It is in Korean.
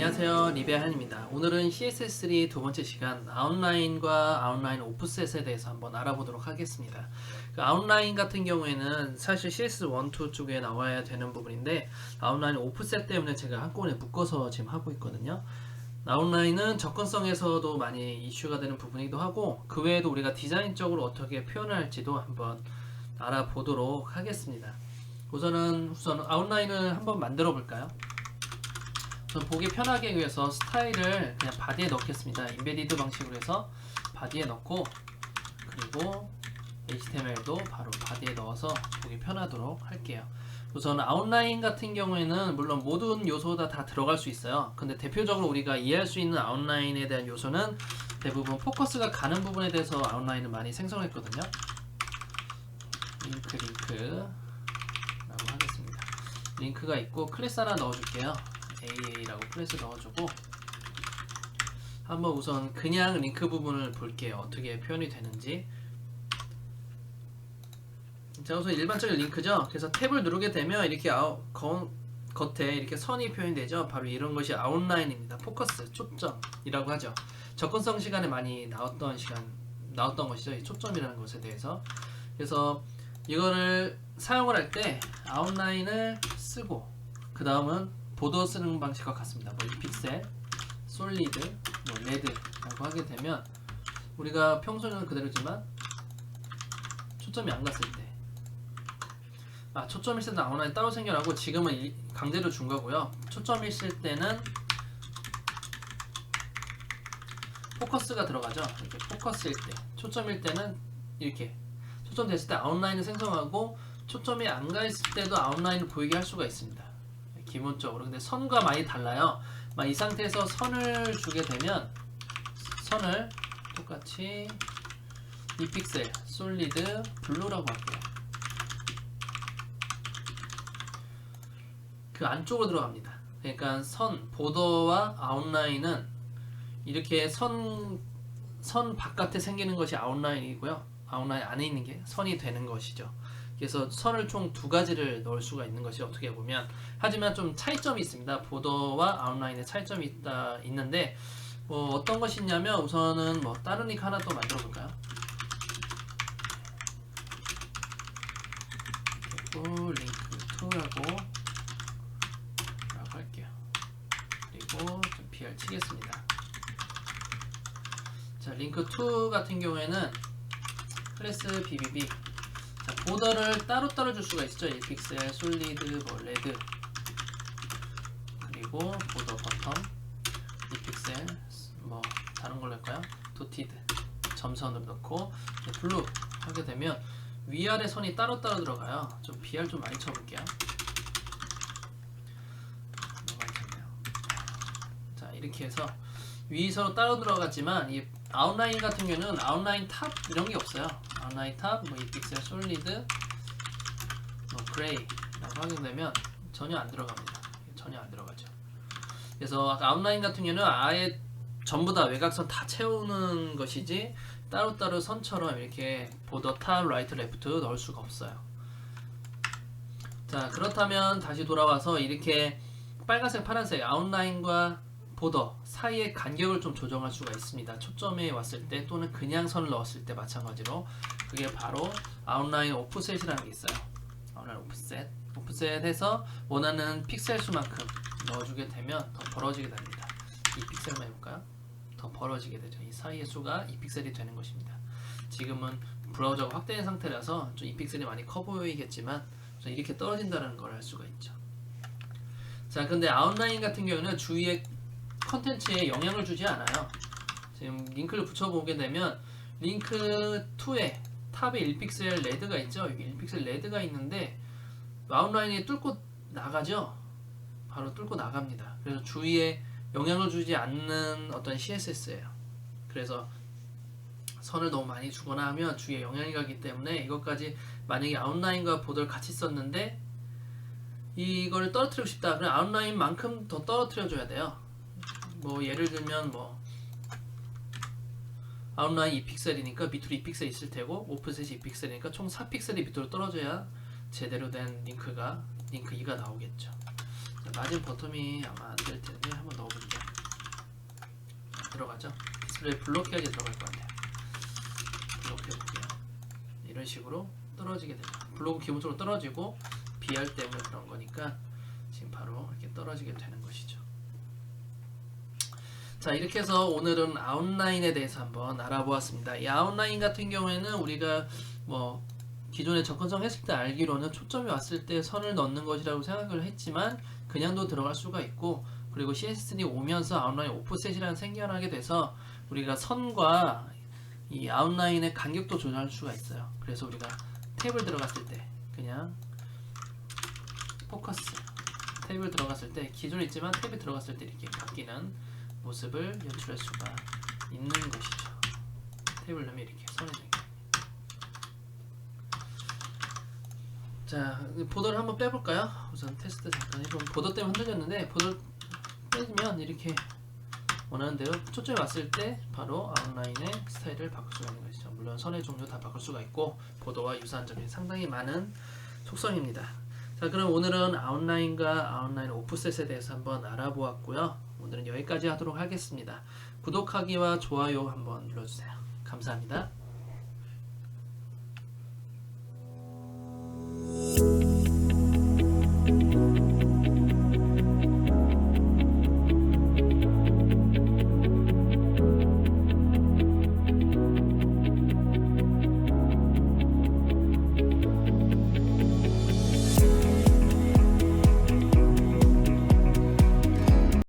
안녕하세요, 리베한입니다. 오늘은 CSS3 두 번째 시간 아웃라인과 아웃라인 오프셋에 대해서 한번 알아보도록 하겠습니다. 그 아웃라인 같은 경우에는 사실 CS1, 2 쪽에 나와야 되는 부분인데 아웃라인 오프셋 때문에 제가 한꺼번에 묶어서 지금 하고 있거든요. 아웃라인은 접근성에서도 많이 이슈가 되는 부분이기도 하고 그 외에도 우리가 디자인적으로 어떻게 표현을 할지도 한번 알아보도록 하겠습니다. 우선 아웃라인을 한번 만들어 볼까요? 보기 편하게 위해서 스타일을 그냥 바디에 넣겠습니다. 인베디드 방식으로 해서 바디에 넣고, 그리고 HTML도 바로 바디에 넣어서 보기 편하도록 할게요. 우선 아웃라인 같은 경우에는 물론 모든 요소가 다 들어갈 수 있어요. 근데 대표적으로 우리가 이해할 수 있는 아웃라인에 대한 요소는 대부분 포커스가 가는 부분에 대해서 아웃라인을 많이 생성했거든요. 링크 라고 하겠습니다. 링크가 있고 클래스 하나 넣어줄게요. AA라고 클래스 넣어주고 한번 우선 그냥 링크 부분을 볼게요. 어떻게 표현이 되는지. 자, 우선 일반적인 링크죠. 그래서 탭을 누르게 되면 이렇게 겉에 이렇게 선이 표현이 되죠. 바로 이런 것이 아웃라인입니다. 포커스, 초점이라고 하죠. 접근성 시간에 많이 나왔던 것이죠. 이 초점이라는 것에 대해서. 그래서 이거를 사용을 할 때 아웃라인을 쓰고 그 다음은 보더 쓰는 방식과 같습니다. 뭐 픽셀, 솔리드, 뭐 레드라고 하게 되면 우리가 평소에는 그대로지만 초점이 안 갔을 때, 초점이 있을 때는 아웃라인 따로 생겨나고 지금은 강제로 준 거고요. 초점이 있을 때는 포커스가 들어가죠. 이렇게 포커스일 때, 초점일 때는 이렇게 초점 됐을 때 아웃라인을 생성하고 초점이 안 가 있을 때도 아웃라인을 보이게 할 수가 있습니다. 기본적으로. 근데 선과 많이 달라요. 이 상태에서 선을 주게 되면 선을 똑같이 이 픽셀 솔리드 블루라고 할게요. 그 안쪽으로 들어갑니다. 그러니까 선 보더와 아웃라인은 이렇게 선 바깥에 생기는 것이 아웃라인이고요. 아웃라인 안에 있는 게 선이 되는 것이죠. 그래서 선을 총 두 가지를 넣을 수가 있는 것이 어떻게 보면, 하지만 좀 차이점이 있습니다. 보더와 아웃라인의 차이점이 있는데 뭐 어떤 것이 있냐면 우선은 뭐 다른 링크 하나 또 만들어 볼까요? 그리고 링크 2라고 할게요. 그리고 좀 BR 치겠습니다. 자, 링크 2 같은 경우에는 클래스 BBB, 자, 보더를 따로 줄 수가 있죠. 1픽셀, 솔리드, 뭐 레드, 그리고 보더 버텀, 2픽셀, 뭐 다른 걸로 할까요? 도티드, 점선으로 넣고 블루 하게 되면 위아래 선이 따로 들어가요. 좀 BR 좀 많이 쳐볼게요. 너무 많이 쳤네요. 자, 이렇게 해서 위서로 따로 들어갔지만 이 아웃라인 같은 경우는 아웃라인 탑 이런 게 없어요. 아웃라인 탑, 뭐 이 픽셀 솔리드, 뭐 그레이라고 하게 되면 전혀 안 들어갑니다. 전혀 안 들어가죠. 그래서 아웃라인 같은 경우는 아예 전부 다 외곽선 다 채우는 것이지 따로 선처럼 이렇게 보더 탑, 라이트, 레프트 넣을 수가 없어요. 자, 그렇다면 다시 돌아와서 이렇게 빨간색, 파란색 아웃라인과 보더 사이의 간격을 좀 조정할 수가 있습니다. 초점에 왔을 때 또는 그냥 선을 넣었을 때 마찬가지로. 그게 바로 아웃라인 오프셋이라는 게 있어요. 아웃라인 오프셋해서 원하는 픽셀 수만큼 넣어주게 되면 더 벌어지게 됩니다. 이 픽셀만 해볼까요? 더 벌어지게 되죠. 이 사이의 수가 2픽셀이 되는 것입니다. 지금은 브라우저가 확대된 상태라서 좀 2픽셀이 많이 커 보이겠지만 이렇게 떨어진다는 걸 알 수가 있죠. 자, 근데 아웃라인 같은 경우는 주위에 컨텐츠에 영향을 주지 않아요. 지금 링크를 붙여보게 되면 링크 2에 탑에 1픽셀 레드가 있죠. 여기 1픽셀 레드가 있는데 아웃라인이 뚫고 나가죠. 바로 뚫고 나갑니다. 그래서 주위에 영향을 주지 않는 어떤 CSS예요. 그래서 선을 너무 많이 주거나 하면 주위에 영향이 가기 때문에 이것까지 만약에 아웃라인과 보더를 같이 썼는데 이걸 떨어뜨리고 싶다. 그럼 아웃라인만큼 더 떨어뜨려 줘야 돼요. 뭐 예를 들면 뭐 아웃라인 2픽셀이니까 밑으로 2픽셀 있을 테고 오프셋이 2픽셀이니까 총 4픽셀이 밑으로 떨어져야 제대로 된 링크 2가 나오겠죠. 자, 마진 버텀이 아마 안 될 텐데 한번 넣어볼게요. 들어가죠. 디스플레이 블록해야지 들어갈 것 같아요. 블록해볼게요. 이런 식으로 떨어지게 되죠. 블록은 기본적으로 떨어지고 BR 때문에 그런 거니까 지금 바로 이렇게 떨어지게 되는 것이죠. 자, 이렇게 해서 오늘은 아웃라인에 대해서 한번 알아보았습니다. 이 아웃라인 같은 경우에는 우리가 뭐 기존에 접근성 했을 때 알기로는 초점이 왔을 때 선을 넣는 것이라고 생각을 했지만 그냥도 들어갈 수가 있고, 그리고 CSD 오면서 아웃라인 오프셋이라는 생겨나게 돼서 우리가 선과 이 아웃라인의 간격도 조절할 수가 있어요. 그래서 우리가 탭을 들어갔을 때 그냥 포커스 탭을 들어갔을 때 기존에 있지만 탭이 들어갔을 때 이렇게 바뀌는 모습을 연출할 수가 있는 것이죠. 탭을 넣으면 이렇게 선이 되게. 자, 보더를 한번 빼볼까요? 우선 테스트 잠깐 해보면 보더 때문에 흔들렸는데 보더 빼면 이렇게 원하는 대로 초점이 왔을 때 바로 아웃라인의 스타일을 바꿀 수가 있는 것이죠. 물론 선의 종류 다 바꿀 수가 있고 보더와 유사한 점이 상당히 많은 속성입니다. 자, 그럼 오늘은 아웃라인과 아웃라인 오프셋에 대해서 한번 알아보았고요. 오늘은 여기까지 하도록 하겠습니다. 구독하기와 좋아요 한번 눌러주세요. 감사합니다.